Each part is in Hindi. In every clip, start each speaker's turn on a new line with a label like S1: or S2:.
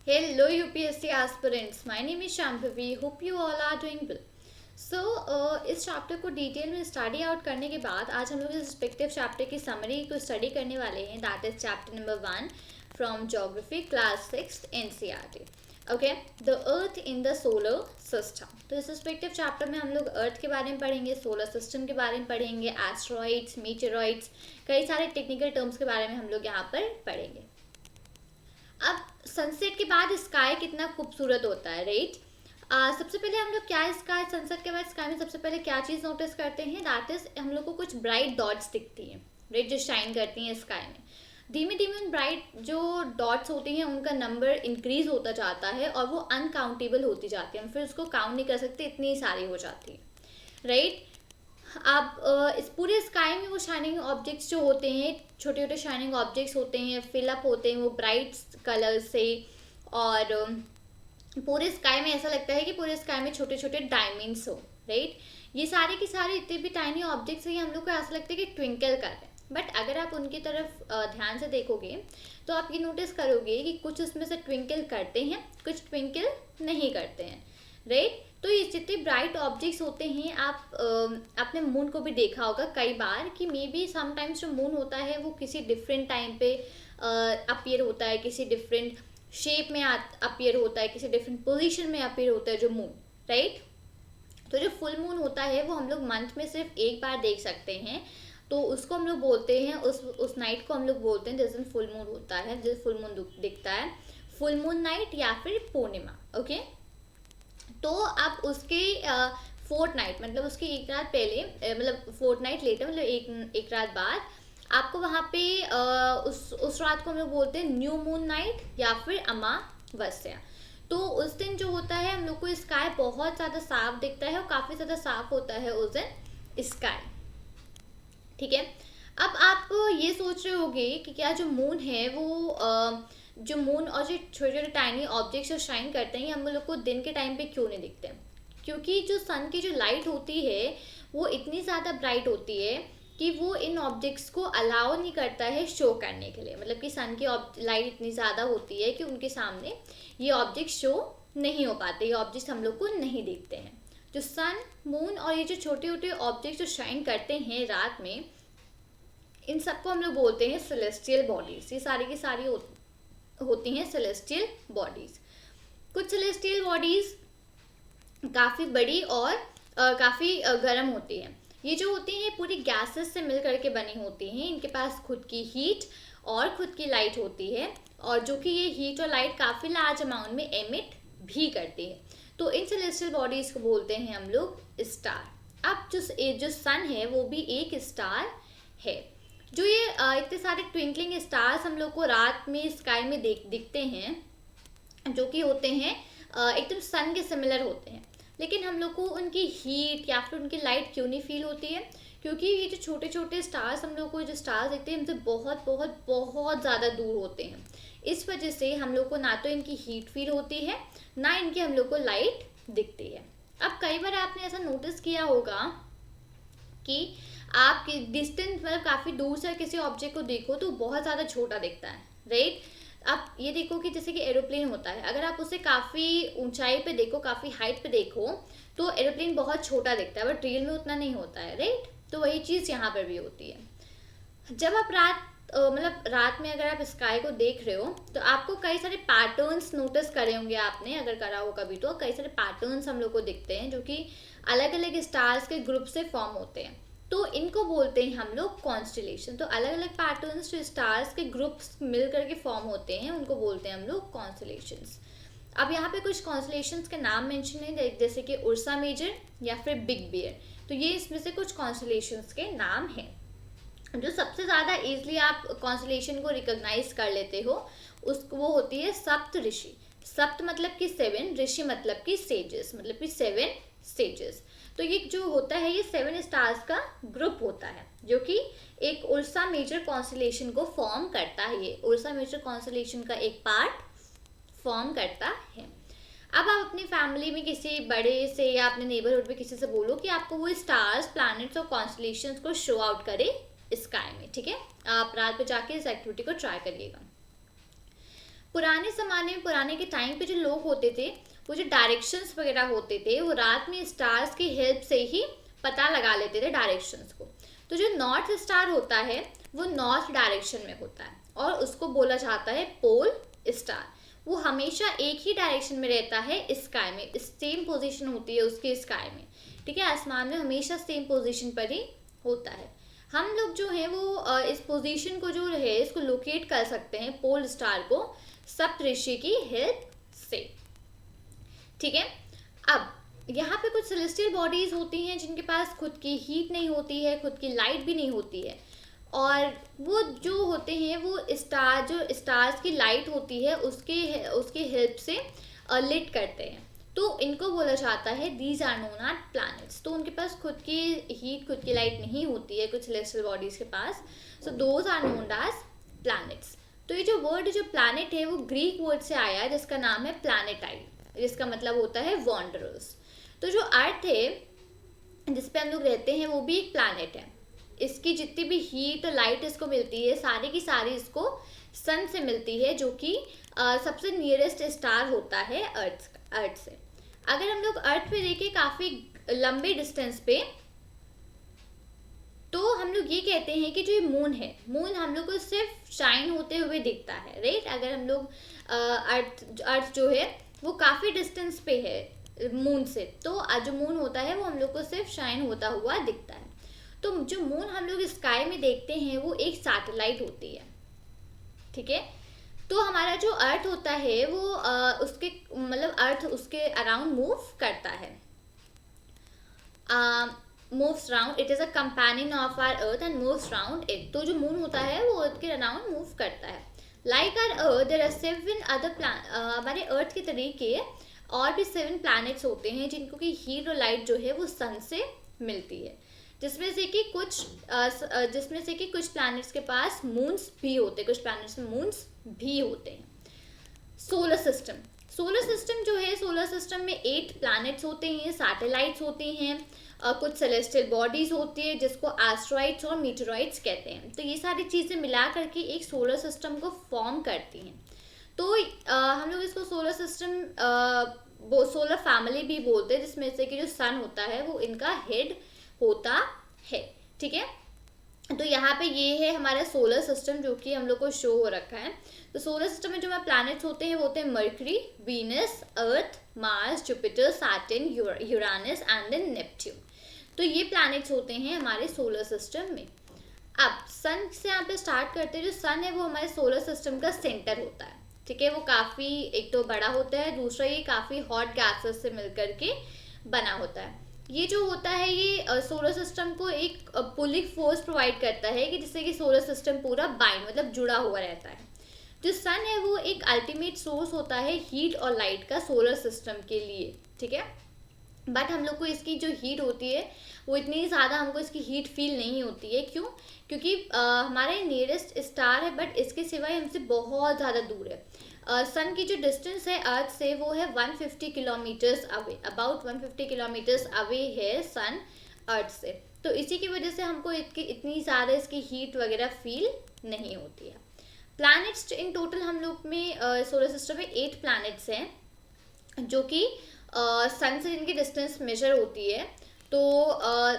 S1: Hello UPSC aspirants, my name is Shambhavi. Hope you all are doing well. So इस चैप्टर को डिटेल में स्टडी आउट करने के बाद आज हम लोग इस रिस्पेक्टिव चैप्टर की समरी को स्टडी करने वाले हैं. That is chapter number 1 from geography class 6 NCERT. Okay, the earth in the solar system. तो इस रिस्पेक्टिव चैप्टर में हम लोग अर्थ के बारे में पढ़ेंगे, सोलर सिस्टम के बारे में पढ़ेंगे, एस्ट्रॉइड्स, मीटेरॉइड्स, कई सारे टेक्निकल टर्म्स के बारे में हम लोग यहाँ पर पढ़ेंगे. अब सनसेट के बाद स्काई कितना खूबसूरत होता है, राइट. सबसे पहले हम लोग क्या स्काई, सनसेट के बाद स्काई में सबसे पहले क्या चीज़ नोटिस करते हैं, दैट इज हम लोग को कुछ ब्राइट डॉट्स दिखती हैं, राइट, जो शाइन करती हैं स्काई में. धीमे धीमे उन ब्राइट जो डॉट्स होती हैं उनका नंबर इंक्रीज होता जाता है और वो अनकाउंटेबल होती जाती है. हम फिर उसको काउंट नहीं कर सकते, इतनी सारी हो जाती है, राइट. आप इस पूरे स्काई में वो शाइनिंग ऑब्जेक्ट्स जो होते हैं, छोटे छोटे शाइनिंग ऑब्जेक्ट्स होते हैं, फिलअप होते हैं वो ब्राइट कलर से. और पूरे स्काई में ऐसा लगता है कि पूरे स्काई में छोटे छोटे डायमंड्स हो, राइट. ये सारे के सारे इतने भी टाइनी ऑब्जेक्ट्स हैं, हम लोग को ऐसा लगता है कि ट्विंकल कर रहे हैं. बट अगर आप उनकी तरफ ध्यान से देखोगे तो आप ये नोटिस करोगे कि कुछ उसमें से ट्विंकल करते हैं, कुछ ट्विंकल नहीं करते हैं, राइट. तो ये जितने ब्राइट ऑब्जेक्ट्स होते हैं, आप आपने मून को भी देखा होगा कई बार कि मे बी समटाइम्स जो मून होता है वो किसी डिफरेंट टाइम पे अपीयर होता है, किसी डिफरेंट शेप में अपीयर होता है, किसी डिफरेंट पोजीशन में अपीयर होता है जो मून, राइट. तो जो फुल मून होता है वो हम लोग मंथ में सिर्फ एक बार देख सकते हैं, तो उसको हम लोग बोलते हैं, उस नाइट को हम लोग बोलते हैं जिस दिन फुल मून होता है, जिस फुल मून दिखता है, फुल मून नाइट या फिर पूर्णिमा. ओके, तो आप उसके फोर्थ नाइट मतलब उसकी एक रात पहले, मतलब फोर्थ नाइट लेटर, मतलब एक रात बाद आपको वहाँ पे उस रात को हम लोग बोलते हैं न्यू मून नाइट या फिर अमावस्या. तो उस दिन जो होता है हम लोग को स्काई बहुत ज़्यादा साफ दिखता है और काफ़ी ज़्यादा साफ होता है उस दिन स्काई, ठीक है. अब आप ये सोच रहे होंगे कि क्या जो मून है वो जो मून और जो छोटे छोटे टाइनी ऑब्जेक्ट्स जो शाइन करते हैं हम लोग को दिन के टाइम पे क्यों नहीं दिखते हैं. क्योंकि जो सन की जो लाइट होती है वो इतनी ज़्यादा ब्राइट होती है कि वो इन ऑब्जेक्ट्स को अलाउ नहीं करता है शो करने के लिए. मतलब कि सन की लाइट इतनी ज़्यादा होती है कि उनके सामने ये ऑब्जेक्ट शो नहीं हो पाते, ये ऑब्जेक्ट्स हम लोग को नहीं दिखते हैं. जो सन, मून और ये जो छोटे छोटे ऑब्जेक्ट्स जो शाइन करते हैं रात में, इन सबको हम लोग बोलते हैं सेलेस्टियल बॉडीज. ये सारी की सारी होती हैं सेलेस्टियल बॉडीज. कुछ सेलेस्टियल बॉडीज काफ़ी बड़ी और काफ़ी गर्म होती हैं. ये जो होती हैं पूरी गैसेस से मिल करके बनी होती हैं. इनके पास खुद की हीट और खुद की लाइट होती है, और जो कि ये हीट और लाइट काफ़ी लार्ज अमाउंट में एमिट भी करती है. तो इन सेलेस्टियल बॉडीज़ को बोलते हैं हम लोग स्टार. अब जो सन है वो भी एक स्टार है. जो ये इतने सारे ट्विंकलिंग स्टार्स हम लोग को रात में स्काई में दिखते हैं, जो कि होते हैं एकदम सन के सिमिलर होते हैं, लेकिन हम लोग को उनकी हीट या फिर उनकी लाइट क्यों नहीं फील होती है. क्योंकि ये जो छोटे छोटे स्टार्स हम लोग को जो स्टार्स दिखते हैं हमसे बहुत बहुत बहुत ज़्यादा दूर होते हैं. इस वजह से हम लोग को ना तो इनकी हीट फील होती है, ना इनकी हम लोग को लाइट दिखती है. अब कई बार आपने ऐसा नोटिस किया होगा कि आप डिस्टेंस मतलब काफ़ी दूर से किसी ऑब्जेक्ट को देखो तो बहुत ज़्यादा छोटा दिखता है, राइट. आप ये देखो कि जैसे कि एरोप्लेन होता है, अगर आप उसे काफ़ी ऊंचाई पे देखो, काफ़ी हाइट पे देखो तो एरोप्लेन बहुत छोटा दिखता है, बट रियल में उतना नहीं होता है, राइट. तो वही चीज़ यहाँ पर भी होती है. जब आप मतलब रात में अगर आप स्काई को देख रहे हो तो आपको कई सारे पैटर्न्स नोटिस करे होंगे आपने, अगर करा हो कभी, तो कई सारे पैटर्न्स हम लोग को दिखते हैं जो कि अलग अलग स्टार्स के ग्रुप से फॉर्म होते हैं. तो इनको बोलते हैं हम लोग कॉन्स्टलेशन. तो अलग अलग पैटर्न्स जो स्टार्स के ग्रुप्स मिल करके फॉर्म होते हैं उनको बोलते हैं हम लोग कॉन्स्टलेशंस. अब यहाँ पे कुछ कॉन्स्टलेशंस के नाम मेंशन है, जैसे कि उर्सा मेजर या फिर बिग बियर. तो ये इसमें से कुछ कॉन्स्टलेशंस के नाम हैं. जो सबसे ज़्यादा ईजिली आप कॉन्स्टलेशन को रिकॉग्नाइज कर लेते हो वो होती है सप्त ऋषि. सप्त मतलब कि 7, ऋषि मतलब कि सेजेस, मतलब कि 7 सेजेस. तो ये जो होता है ये 7 स्टार्स का ग्रुप होता है जो कि एक उर्सा मेजर कॉन्स्टलेशन को फॉर्म करता है. ये उर्सा मेजर कॉन्स्टलेशन का एक पार्ट फॉर्म करता है. अब आप अपनी फैमिली में किसी बड़े से या अपने नेबरहुड में किसी से बोलो कि आपको वो स्टार्स, प्लैनेट्स और कॉन्स्टलेशंस को शो आउट करे स्काई में, ठीक है. आप रात पे जाके इस एक्टिविटी को ट्राई करिएगा. पुराने ज़माने में, पुराने के टाइम पे जो लोग होते थे, वो जो डायरेक्शंस वगैरह होते थे वो रात में स्टार्स की हेल्प से ही पता लगा लेते थे डायरेक्शंस को। तो जो नॉर्थ स्टार होता है वो नॉर्थ डायरेक्शन में होता है और उसको बोला जाता है पोल स्टार। वो हमेशा एक ही डायरेक्शन में रहता है स्काई में, सेम पोजीशन होती है उसकी स्काई में, ठीक है, आसमान में हमेशा सेम पोजीशन पर ही होता है। हम लोग जो है वो इस पोजीशन को जो है इसको लोकेट कर सकते हैं पोल स्टार को सप्तऋषि की हेल्प से, ठीक है। अब यहाँ पे कुछ सेलेस्टियल बॉडीज होती हैं जिनके पास खुद की हीट नहीं होती है, खुद की लाइट भी नहीं होती है, और वो जो होते हैं वो स्टार, जो स्टार्स की लाइट होती है उसके हेल्प से लिट करते हैं। तो इनको बोला जाता है these are known are planets. तो उनके पास खुद की हीट, खुद की लाइट नहीं होती है कुछ सेलेस्टियल बॉडीज के पास, so those are known as planets. तो ये जो वर्ड, जो प्लैनेट है, वो ग्रीक वर्ड से आया है जिसका नाम है प्लैनेटाइड, जिसका मतलब होता है वॉन्डरर्स। तो जो अर्थ है जिस पे हम लोग रहते हैं वो भी एक प्लैनेट है। इसकी जितनी भी हीट और लाइट इसको मिलती है सारी की सारी इसको सन से मिलती है, जो कि सबसे नियरेस्ट स्टार होता है अर्थ से। अगर हम लोग अर्थ पे देखें काफ़ी लंबे डिस्टेंस पे, तो हम लोग ये कहते हैं कि जो ये मून है, मून हम लोग को सिर्फ शाइन होते हुए दिखता है, राइट। अगर हम लोग अर्थ जो है वो काफ़ी डिस्टेंस पे है मून से, तो जो मून होता है वो हम लोग को सिर्फ शाइन होता हुआ दिखता है। तो जो मून हम लोग स्काई में देखते हैं वो एक सैटेलाइट होती है, ठीक है। तो हमारा जो अर्थ होता है वो उसके मतलब अर्थ उसके अराउंड मूव करता है, moves round, it is a companion of our earth and moves round it। तो जो मून होता है वो अर्थ के अराउंड मूव करता है। Like our earth there are 7 other हमारे अर्थ के तरीके और भी 7 प्लैनेट्स होते हैं जिनको की हीट और लाइट जो है वो सन से मिलती है, जिसमें से कि कुछ प्लैनेट्स के पास मून्स भी होते हैं, कुछ प्लैनेट्स में मून्स भी होते हैं। सोलर सिस्टम जो है, सोलर सिस्टम में 8 प्लैनेट्स होते हैं, सैटेलाइट्स होते हैं, कुछ सेलेस्टियल बॉडीज होती है जिसको एस्ट्रॉइड्स और मीटेरॉइड्स कहते हैं। तो ये सारी चीज़ें मिला करके एक सोलर सिस्टम को फॉर्म करती हैं। तो हम लोग इसको सोलर सिस्टम, सोलर फैमिली भी बोलते हैं, जिसमें से कि जो सन होता है वो इनका हेड होता है, ठीक है। तो यहाँ पे ये है हमारा सोलर सिस्टम जो कि हम लोग को शो हो रखा है। तो सोलर सिस्टम में जो हमारे प्लैनेट्स होते हैं वो होते हैं Mercury, Venus, Earth, Mars, Jupiter, Saturn, Uranus and then Neptune. तो ये प्लैनेट्स होते हैं हमारे सोलर सिस्टम में। अब सन से यहाँ पे स्टार्ट करते हैं। जो सन है वो हमारे सोलर सिस्टम का सेंटर होता है, ठीक है। वो काफ़ी, एक तो बड़ा होता है, दूसरा ये काफ़ी हॉट गैसेस से मिलकर के बना होता है। ये जो होता है ये सोलर सिस्टम को एक पुलिंग फोर्स प्रोवाइड करता है कि जिससे कि सोलर सिस्टम पूरा बाइंड मतलब जुड़ा हुआ रहता है। जो सन है वो एक अल्टीमेट सोर्स होता है हीट और लाइट का सोलर सिस्टम के लिए, ठीक है। बट हम लोग को इसकी जो हीट होती है वो इतनी ज़्यादा हमको इसकी हीट फील नहीं होती है। क्यों? क्योंकि हमारे नियरेस्ट स्टार है बट इसके सिवाय हमसे बहुत ज़्यादा दूर है। सन की जो डिस्टेंस है अर्थ से वो है 150 kilometres away, about 150 kilometres away है सन अर्थ से। तो इसी की वजह से हमको इतनी ज़्यादा इसकी हीट वगैरह फील नहीं होती है। प्लैनेट्स इन टोटल हम लोग में सोलर सिस्टम में 8 प्लैनेट्स हैं जो कि सन से जिनकी डिस्टेंस मेजर होती है। तो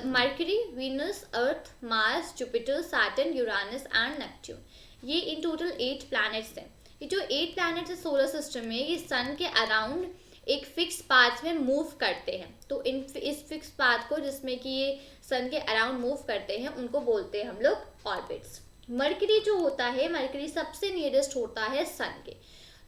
S1: mercury, Venus, Earth, Mars, Jupiter, Saturn, Uranus and Neptune, ये इन टोटल 8 प्लैनेट्स हैं। ये जो 8 प्लैनेट्स है सोलर सिस्टम में, ये सन के अराउंड एक फिक्स पाथ में मूव करते हैं। तो इस फिक्स पाथ को, जिसमें कि ये सन के अराउंड मूव करते हैं, उनको बोलते हैं हम लोग ऑर्बिट्स। मर्करी जो होता है, मर्करी सबसे नियरेस्ट होता है सन के,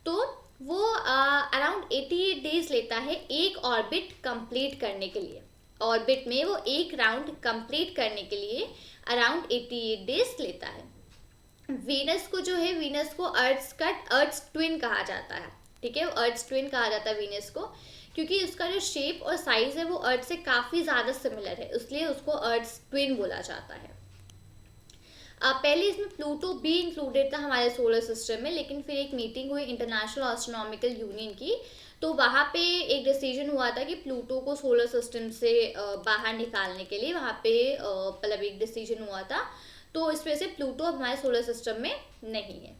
S1: तो वो अराउंड 88 डेज लेता है एक ऑर्बिट कंप्लीट करने के लिए। ऑर्बिट में वो एक राउंड कंप्लीट करने के लिए अराउंड 88 डेज लेता है। वीनस को जो है, वीनस को अर्थ ट्विन कहा जाता है, ठीक है। अर्थ ट्विन कहा जाता है वीनस को, क्योंकि उसका जो शेप और साइज है वो अर्थ से काफ़ी ज़्यादा सिमिलर है, इसलिए उसको अर्थ ट्विन बोला जाता है। पहले इसमें प्लूटो भी इंक्लूडेड था हमारे सोलर सिस्टम में, लेकिन फिर एक मीटिंग हुई इंटरनेशनल एस्ट्रोनॉमिकल यूनियन की, तो वहाँ पे एक डिसीजन हुआ था कि प्लूटो को सोलर सिस्टम से बाहर निकालने के लिए वहाँ पे मतलब एक डिसीजन हुआ था। तो इस वजह से प्लूटो हमारे सोलर सिस्टम में नहीं है।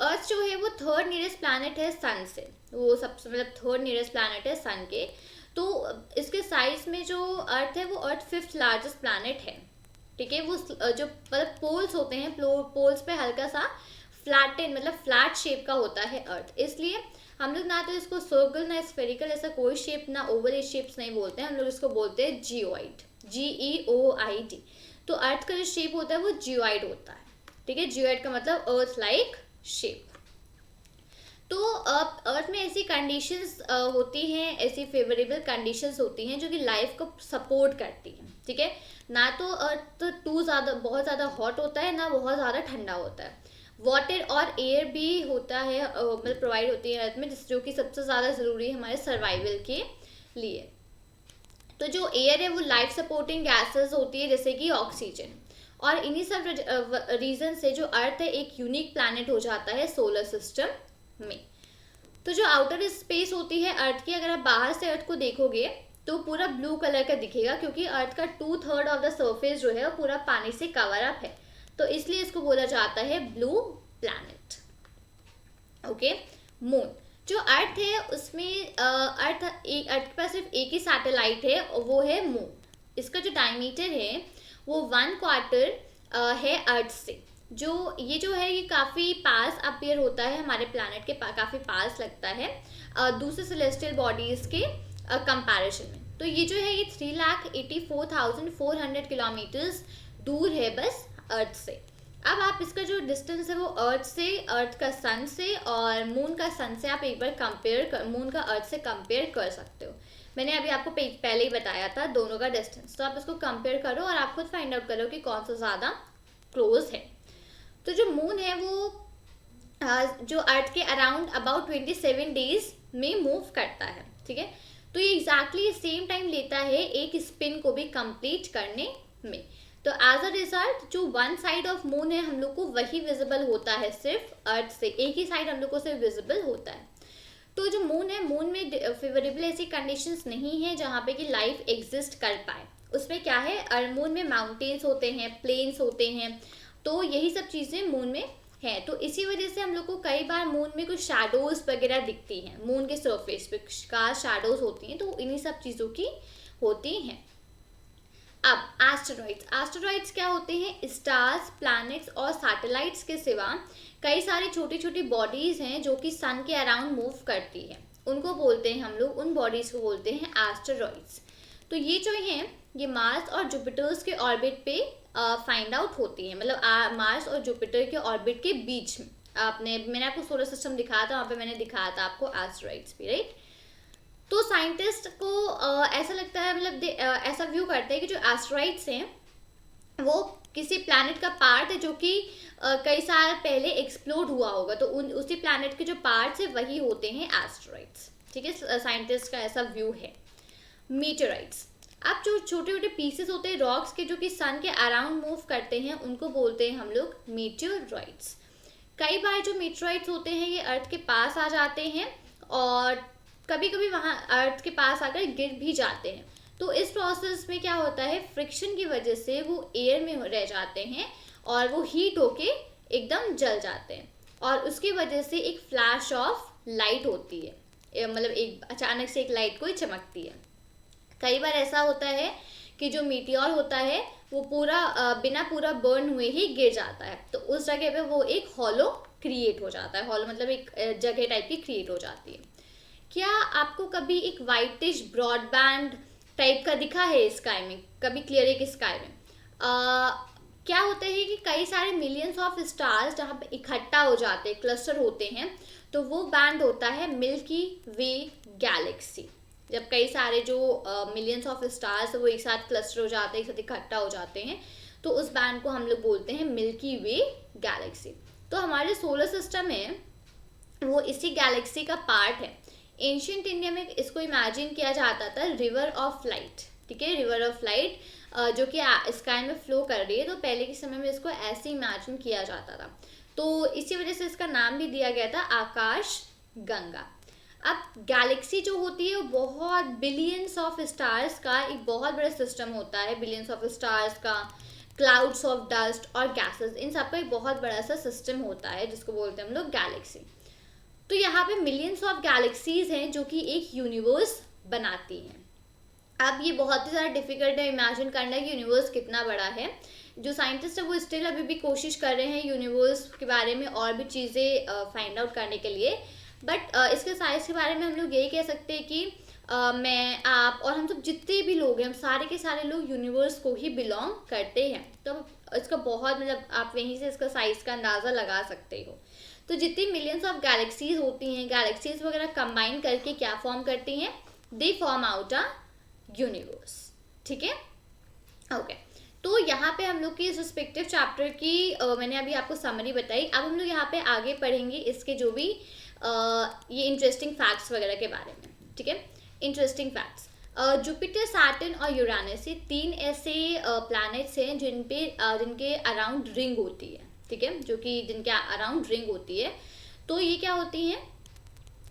S1: अर्थ जो है वो थर्ड नियरेस्ट प्लैनेट है सन से, वो सबसे मतलब थर्ड नियरेस्ट प्लैनेट है सन के। तो इसके साइज में जो अर्थ है वो अर्थ फिफ्थ लार्जेस्ट प्लैनेट है, ठीक है। वो जो मतलब पोल्स होते हैं, पोल्स पे हल्का सा फ्लैटेन मतलब फ्लैट शेप का होता है अर्थ, इसलिए हम लोग ना तो इसको सर्कल ना स्फेरिकल ऐसा कोई शेप ना ओवल शेप्स नहीं बोलते हैं, हम लोग इसको बोलते हैं जियोइड, GEOID। तो अर्थ का जो शेप होता है वो जियोइड होता है, ठीक है। जियोइड का मतलब अर्थ लाइक शेप। तो अर्थ में ऐसी कंडीशंस होती हैं, ऐसी फेवरेबल कंडीशंस होती हैं जो कि लाइफ को सपोर्ट करती हैं, ठीक है। ना तो अर्थ बहुत ज़्यादा हॉट होता है, ना बहुत ज़्यादा ठंडा होता है। वाटर और एयर भी होता है, मतलब प्रोवाइड होती है अर्थ में, जो कि सबसे ज़्यादा ज़रूरी है हमारे सर्वाइवल के लिए। तो जो एयर है वो लाइफ सपोर्टिंग गैसेस होती है, जैसे कि ऑक्सीजन। और इन्हीं सब रीजन से जो अर्थ है एक यूनिक प्लैनेट हो जाता है सोलर सिस्टम में। तो जो आउटर स्पेस होती है अर्थ की, अगर आप बाहर से अर्थ को देखोगे तो पूरा ब्लू कलर का दिखेगा, क्योंकि अर्थ का 2/3 ऑफ द सरफेस जो है वो पूरा पानी से कवर अप है, तो इसलिए इसको बोला जाता है ब्लू प्लैनेट। ओके। मून जो अर्थ है उसमें अर्थ के पास सिर्फ एक ही सैटेलाइट है और वो है मून। इसका जो डायमीटर है वो 1/4 है अर्थ से। जो है ये काफ़ी पास अपीयर होता है हमारे प्लैनेट के काफ़ी पास लगता है दूसरे सेलेस्टियल बॉडीज़ के कंपैरिजन में। तो ये जो है ये 3,84,400 किलोमीटर्स दूर है बस अर्थ से। अब आप इसका जो डिस्टेंस है वो अर्थ का सन से और मून का सन से आप एक बार मून का अर्थ से कंपेयर कर सकते हो। मैंने अभी आपको पहले ही बताया था दोनों का डिस्टेंस, तो आप इसको कंपेयर करो और आप खुद फाइंड आउट करो कि कौन सा ज़्यादा क्लोज है। तो जो मून है वो जो अर्थ के अराउंड अबाउट 27 डेज में मूव करता है, ठीक है। तो ये एग्जैक्टली सेम टाइम लेता है एक स्पिन को भी कंप्लीट करने में। तो एज अ रिजल्ट जो वन साइड ऑफ मून है हम लोग को वही विजिबल होता है, सिर्फ अर्थ से एक ही साइड हम लोग को सिर्फ विजिबल होता है। तो जो मून है, मून में फेवरेबल ऐसी कंडीशंस नहीं है जहाँ पे कि लाइफ एग्जिस्ट कर पाए। उसमें क्या है, मून में माउंटेन्स होते हैं, प्लेन्स होते हैं, तो यही सब चीज़ें मून में है। तो इसी वजह से हम लोग को कई बार मून में कुछ शैडोज वगैरह दिखती हैं, मून के सरफेस पे का शैडोज होती हैं, तो इन्हीं सब चीज़ों की होती हैं। अब एस्टेरॉइड्स क्या होते हैं? स्टार्स, प्लैनेट्स और सैटेलाइट्स के सिवा कई सारी छोटी छोटी बॉडीज़ हैं जो कि सन के अराउंड मूव करती हैं, उनको बोलते हैं हम लोग, उन बॉडीज़ को बोलते हैं एस्टेरॉइड्स। तो ये जो हैं ये मार्स और जुपिटर्स के ऑर्बिट पे फाइंड आउट होती हैं, मतलब मार्स और जुपिटर के ऑर्बिट के बीच में। मैंने आपको सोलर सिस्टम दिखाया था, वहाँ पे मैंने दिखाया था आपको एस्टेरॉइड्स भी, राइट। तो साइंटिस्ट को ऐसा लगता है, मतलब ऐसा व्यू करते हैं कि जो एस्टेरॉइड्स हैं वो किसी प्लैनेट का पार्ट है जो कि कई साल पहले एक्सप्लोड हुआ होगा, तो उसी प्लैनेट के जो पार्ट्स है वही होते हैं एस्टेरॉइड्स, ठीक है। साइंटिस्ट का ऐसा व्यू है। मीटेराइट्स, अब जो छोटे छोटे पीसेस होते हैं रॉक्स के जो कि सन के अराउंड मूव करते हैं उनको बोलते हैं हम लोग मीटेराइट्स। कई बार जो मीटेराइट्स होते हैं ये अर्थ के पास आ जाते हैं और कभी कभी वहाँ अर्थ के पास आकर गिर भी जाते हैं। तो इस प्रोसेस में क्या होता है, फ्रिक्शन की वजह से वो एयर में रह जाते हैं और वो हीट होके एकदम जल जाते हैं और उसकी वजह से एक फ्लैश ऑफ लाइट होती है, मतलब एक अचानक से एक लाइट कोई चमकती है। कई बार ऐसा होता है कि जो मीटियोर होता है वो बिना पूरा बर्न हुए ही गिर जाता है, तो उस जगह पे वो एक हॉलो क्रिएट हो जाता है। हॉलो मतलब एक जगह टाइप की क्रिएट हो जाती है। क्या आपको कभी एक वाइटिश ब्रॉडबैंड टाइप का दिखा है स्काई में, कभी क्लियर एक स्काई में? क्या होता है कि कई सारे मिलियंस ऑफ स्टार्स जहाँ पे इकट्ठा हो जाते हैं, क्लस्टर होते हैं, तो वो बैंड होता है मिल्की वे गैलेक्सी। जब कई सारे जो मिलियंस ऑफ स्टार्स वो एक साथ क्लस्टर हो जाते हैं, एक साथ इकट्ठा हो जाते हैं, तो उस बैंड को हम लोग बोलते हैं मिल्की वे गैलेक्सी। तो हमारे सोलर सिस्टम है वो इसी गैलेक्सी का पार्ट है। एंशियंट इंडिया में इसको इमेजिन किया जाता था रिवर ऑफ लाइट, ठीक है, रिवर ऑफ लाइट जो कि स्काई में फ्लो कर रही है, तो पहले के समय में इसको ऐसे इमेजिन किया जाता था, तो इसी वजह से इसका नाम भी दिया गया था आकाश गंगा। अब गैलेक्सी जो होती है वो बहुत बिलियंस ऑफ स्टार्स का एक बहुत बड़ा सिस्टम होता है, बिलियंस ऑफ स्टार्स का। क्लाउड्स ऑफ डस्ट और गैसेस, इन सब का एक बहुत बड़ा सा सिस्टम होता है जिसको बोलते हैं हम लोग गैलेक्सी। तो यहाँ पे मिलियंस ऑफ गैलेक्सीज हैं जो कि एक यूनिवर्स बनाती हैं। अब ये बहुत ही ज़्यादा डिफिकल्ट है इमेजिन करना कि यूनिवर्स कितना बड़ा है। जो साइंटिस्ट है वो स्टिल अभी भी कोशिश कर रहे हैं यूनिवर्स के बारे में और भी चीज़ें फाइंड आउट करने के लिए। बट इसके साइज के बारे में हम लोग यही कह सकते हैं कि मैं, आप और हम सब जितने भी लोग हैं, हम सारे के सारे लोग यूनिवर्स को ही बिलोंग करते हैं। तो इसका बहुत मतलब आप वहीं से इसका साइज का अंदाज़ा लगा सकते हो। तो जितनी मिलियंस ऑफ गैलेक्सीज होती हैं, गैलेक्सीज वगैरह कंबाइन करके क्या फॉर्म करती हैं, they form out a universe. ठीक है, ओके। तो यहाँ पे हम लोग की इस रिस्पेक्टिव चैप्टर की मैंने अभी आपको समरी बताई। अब हम लोग यहाँ पे आगे पढ़ेंगे इसके जो भी ये इंटरेस्टिंग फैक्ट्स वगैरह के बारे में। ठीक है, इंटरेस्टिंग फैक्ट्स। जुपिटर, सैटर्न और यूरानस, ये 3 ऐसे प्लैनेट्स हैं जिनके अराउंड रिंग होती है। ठीक है, जो कि जिनके अराउंड रिंग होती है। तो ये क्या होती हैं,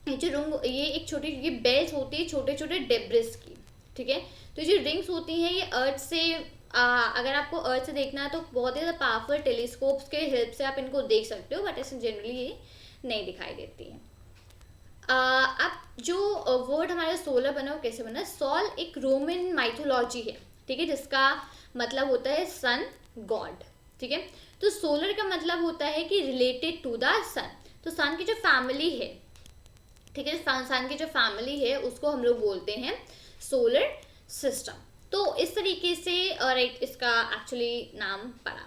S1: ये एक छोटी ये बेल्ट होती है छोटे छोटे डेब्रिस की। ठीक है, तो जो रिंग्स होती हैं ये अर्थ से अगर आपको अर्थ से देखना है तो बहुत ही ज़्यादा पावरफुल टेलीस्कोप्स के हेल्प से आप इनको देख सकते हो, बट ऐसे जनरली ये नहीं दिखाई देती हैं। अब जो वर्ड हमारा सोलर बना वो कैसे बना? सोल एक रोमन माइथोलॉजी है। ठीक है, जिसका मतलब होता है सन गॉड। ठीक है, तो सोलर का मतलब होता है कि रिलेटेड टू द सन। तो सन की जो फैमिली है, ठीक है, सन की जो फैमिली है उसको हम लोग बोलते हैं सोलर सिस्टम। तो इस तरीके से राइट इसका एक्चुअली नाम पड़ा।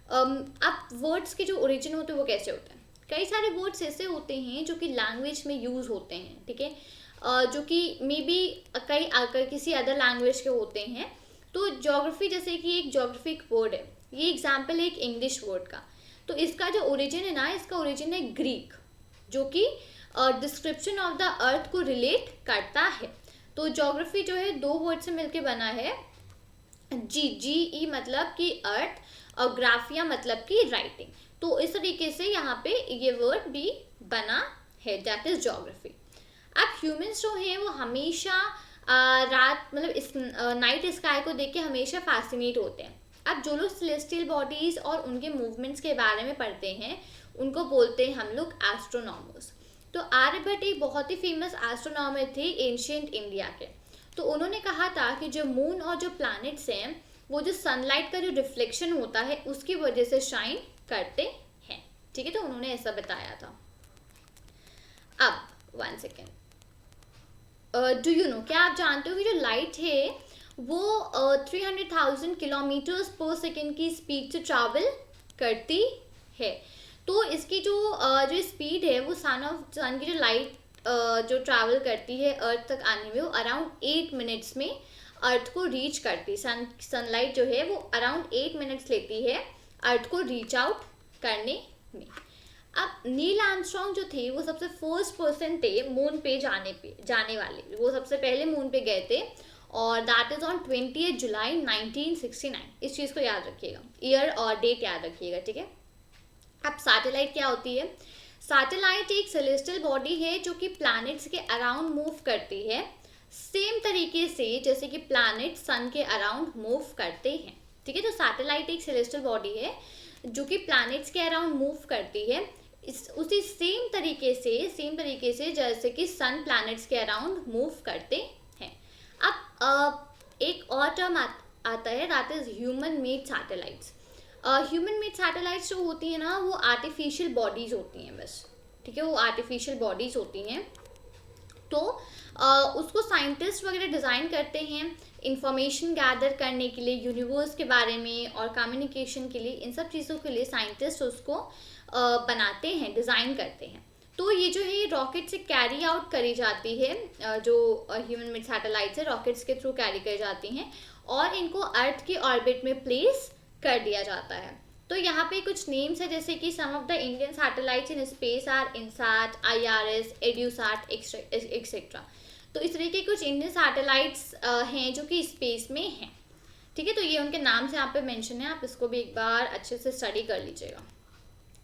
S1: अब वर्ड्स के जो ओरिजिन होते हैं वो कैसे होते हैं? कई सारे वर्ड्स ऐसे होते हैं जो कि लैंग्वेज में यूज़ होते हैं। ठीक है, जो कि मे बी किसी अदर लैंग्वेज के होते हैं। तो ज्योग्राफी, जैसे कि एक ज्योग्राफिक वर्ड है, ये एग्जाम्पल है एक इंग्लिश वर्ड का। तो इसका जो ओरिजिन है ना, इसका ओरिजिन है ग्रीक, जो कि डिस्क्रिप्शन ऑफ द अर्थ को रिलेट करता है। तो ज्योग्राफी जो है 2 वर्ड से मिलके बना है। जी मतलब कि अर्थ, और ग्राफिया मतलब कि राइटिंग। तो इस तरीके से यहाँ पे ये वर्ड भी बना है, दैट इज ज्योग्राफी। अब ह्यूमंस जो हैं वो हमेशा रात मतलब इस नाइट स्काई को देख के हमेशा फैसिनेट होते हैं। अब जो लोग सेलेस्टियल बॉडीज और उनके मूवमेंट्स के बारे में पढ़ते हैं उनको बोलते हैं हम लोग एस्ट्रोनॉमर्स। तो आर्यभट्ट एक बहुत ही फेमस एस्ट्रोनॉमर थे एंशिएंट इंडिया के। तो उन्होंने कहा था कि जो मून और जो प्लैनेट्स हैं वो जो सनलाइट का जो रिफ्लेक्शन होता है उसकी वजह से शाइन करते हैं। ठीक है, तो उन्होंने ऐसा बताया था। अब 1 सेकेंड, डू यू नो, क्या आप जानते हो कि जो लाइट है वो 300,000 किलोमीटर्स पर सेकेंड की स्पीड से ट्रैवल करती है। तो इसकी जो स्पीड है वो सन की जो लाइट जो ट्रैवल करती है अर्थ तक आने में, वो अराउंड 8 मिनट्स में अर्थ को रीच करती। सनलाइट जो है वो अराउंड 8 मिनट्स लेती है अर्थ को रीच आउट करने में। अब नील आर्मस्ट्रॉन्ग जो थे वो सबसे फर्स्ट पर्सन थे मून पे जाने वाले, वो सबसे पहले मून पे गए थे, और दैट इज ऑन 20 जुलाई 1969। इस चीज़ को याद रखिएगा, ईयर और डेट याद रखिएगा। ठीक है, अब सैटेलाइट क्या होती है? सैटेलाइट एक सेलेस्टियल बॉडी है जो कि प्लैनेट्स के अराउंड मूव करती है, सेम तरीके से जैसे कि प्लैनेट सन के अराउंड मूव करते हैं। ठीक है, तो सैटेलाइट एक सेलेस्टियल बॉडी है जो कि प्लैनेट्स के अराउंड मूव करती है, उसी सेम तरीके से जैसे कि सन प्लैनेट्स के अराउंड मूव करते हैं। अब एक और टर्म आता है, that is human made satellites. Human made satellites जो होती हैं ना वो आर्टिफिशियल बॉडीज़ होती हैं बस। ठीक है, वो आर्टिफिशियल बॉडीज़ होती हैं। तो उसको साइंटिस्ट वगैरह डिज़ाइन करते हैं इंफॉर्मेशन गैदर करने के लिए यूनिवर्स के बारे में और कम्युनिकेशन के लिए, इन सब चीज़ों के लिए साइंटिस्ट उसको बनाते हैं, डिज़ाइन करते हैं। तो ये जो है ये रॉकेट से कैरी आउट करी जाती है, जो ह्यूमन मेड सैटेलाइट्स है रॉकेट्स के थ्रू कैरी करी जाती हैं और इनको अर्थ के ऑर्बिट में प्लेस कर दिया जाता है। तो यहाँ पे कुछ नेम्स है जैसे कि some of the Indian satellites in space are INSAT, IRS, EDUSAT etcetera. तो इस तरीके के कुछ इंडियन सैटेलाइट्स हैं जो कि स्पेस में हैं। ठीक है, तो ये उनके नाम से यहाँ पे मेंशन है, आप इसको भी एक बार अच्छे से स्टडी कर लीजिएगा।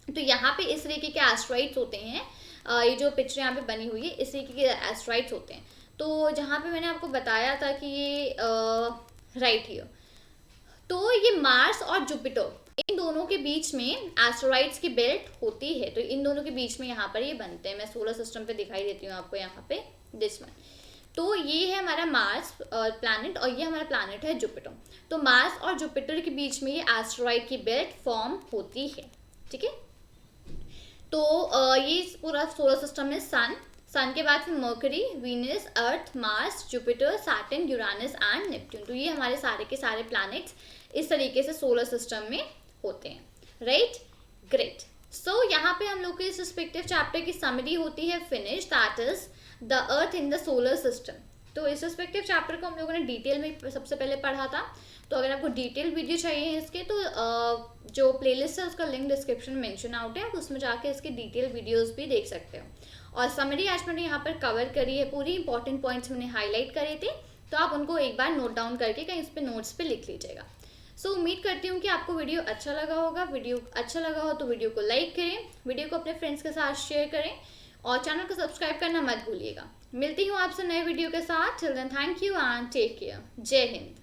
S1: तो यहाँ पे इस तरीके के एस्ट्रॉइड्स होते हैं, ये जो पिक्चर यहाँ पे बनी हुई है इस तरीके के एस्ट्रॉइड्स होते हैं। तो जहाँ पे मैंने आपको बताया था कि ये राइट हियर, तो ये मार्स और जुपिटर इन दोनों के बीच में एस्टेरॉइड्स की बेल्ट होती है, तो इन दोनों के बीच में यहाँ पर ये बनते हैं। मैं सोलर सिस्टम पे दिखाई देती हूँ आपको यहाँ पे, दिस वन। तो ये है हमारा मार्स प्लैनेट और ये हमारा प्लैनेट है जुपिटर। तो मार्स और जुपिटर के बीच में ये एस्टेरॉइड की बेल्ट फॉर्म होती है, ठीक है। तो ये पूरा सोलर सिस्टम में सन के बाद फिर mercury, Venus, Earth, Mars, Jupiter, Saturn, Uranus and Neptune. तो ये हमारे सारे के सारे प्लैनेट्स इस तरीके से सोलर सिस्टम में होते हैं, राइट। ग्रेट। सो यहाँ पे हम लोग के इस रिस्पेक्टिव चैप्टर की समरी होती है finish, that is the earth in the solar system. तो इस रिस्पेक्टिव चैप्टर को हम लोगों ने डिटेल में सबसे पहले पढ़ा था। तो अगर आपको डिटेल वीडियो चाहिए इसके तो जो प्लेलिस्ट है उसका लिंक डिस्क्रिप्शन में मेंशन आउट है, आप उसमें जाके इसके डिटेल वीडियोस भी देख सकते हो। और समरी आज मैंने यहाँ पर कवर करी है, पूरी इंपॉर्टेंट पॉइंट्स मैंने हाईलाइट करे थे, तो आप उनको एक बार नोट डाउन करके कहीं इस पर नोट्स पे लिख लीजिएगा। सो उम्मीद करती हूँ कि आपको वीडियो अच्छा लगा होगा। वीडियो अच्छा लगा हो तो वीडियो को लाइक करें, वीडियो को अपने फ्रेंड्स के साथ शेयर करें और चैनल को सब्सक्राइब करना मत भूलिएगा। मिलती हूँ आपसे नए वीडियो के साथ। Till then thank you and take care. जय हिंद।